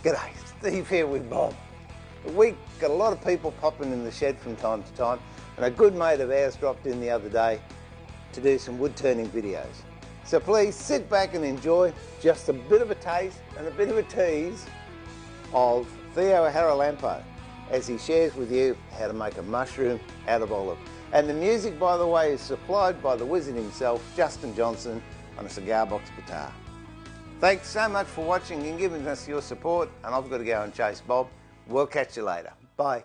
G'day, Steve here with Bob. We got a lot of people popping in the shed from time to time, and a good mate of ours dropped in the other day to do some wood turning videos. So please sit back and enjoy just a bit of a taste and a bit of a tease of Theo Haralampo as he shares with you how to make a mushroom out of olive. And the music, by the way, is supplied by the wizard himself, Justin Johnson, on a cigar box guitar. Thanks so much for watching and giving us your support, and I've got to go and chase Bob. We'll catch you later. Bye.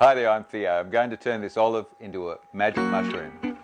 Hi there, I'm Theo. I'm going to turn this olive into a magic mushroom.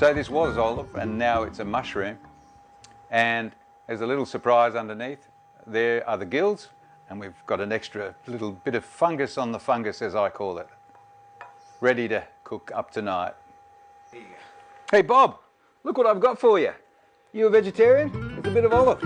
So this was olive and now it's a mushroom, and there's a little surprise underneath. There are the gills, and we've got an extra little bit of fungus on the fungus, as I call it, ready to cook up tonight. Hey Bob, look what I've got for you. You a vegetarian? It's a bit of olive.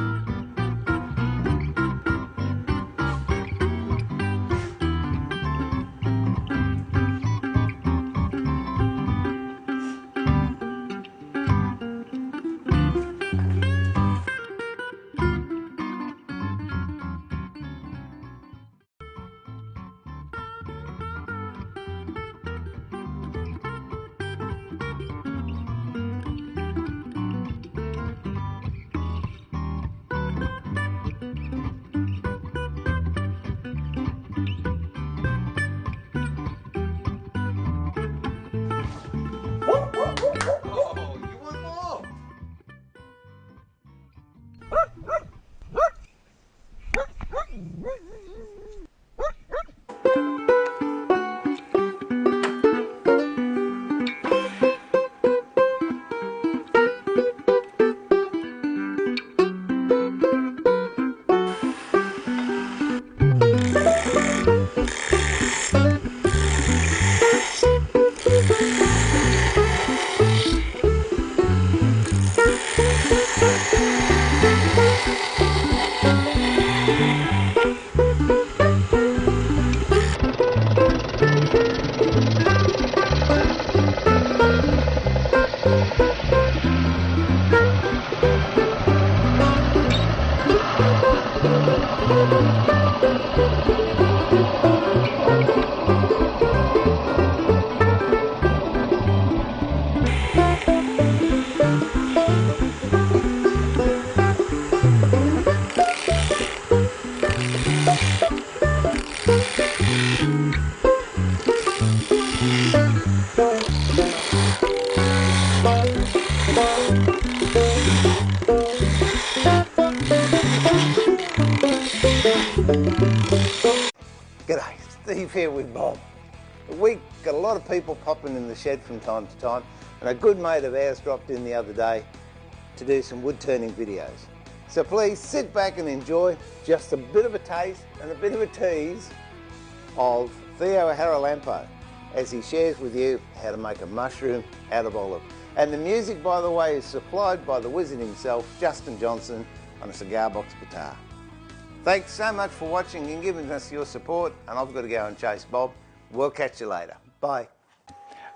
G'day, Steve here with Bob. We got a lot of people popping in the shed from time to time, and a good mate of ours dropped in the other day to do some wood turning videos. So please sit back and enjoy just a bit of a taste and a bit of a tease of Theo Haralampo as he shares with you how to make a mushroom out of olive. And the music, by the way, is supplied by the wizard himself, Justin Johnson, on a cigar box guitar. Thanks so much for watching and giving us your support, and I've got to go and chase Bob. We'll catch you later. Bye.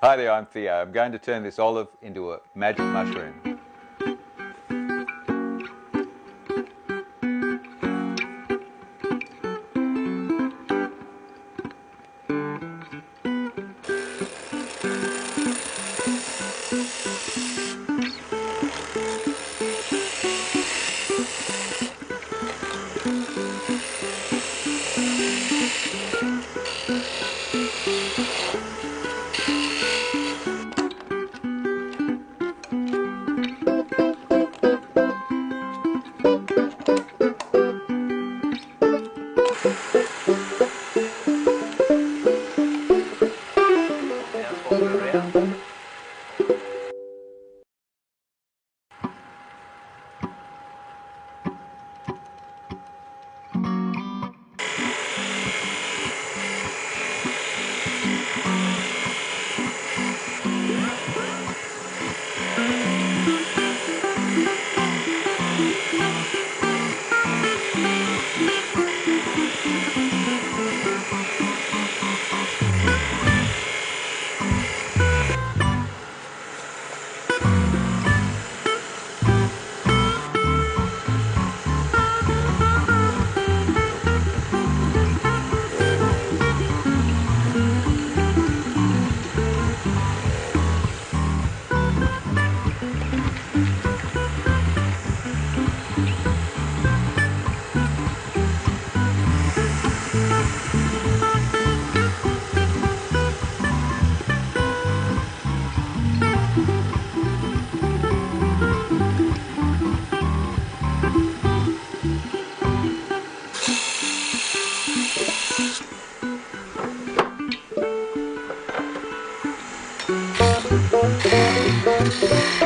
Hi there, I'm Theo. I'm going to turn this olive into a magic mushroom. Thank you.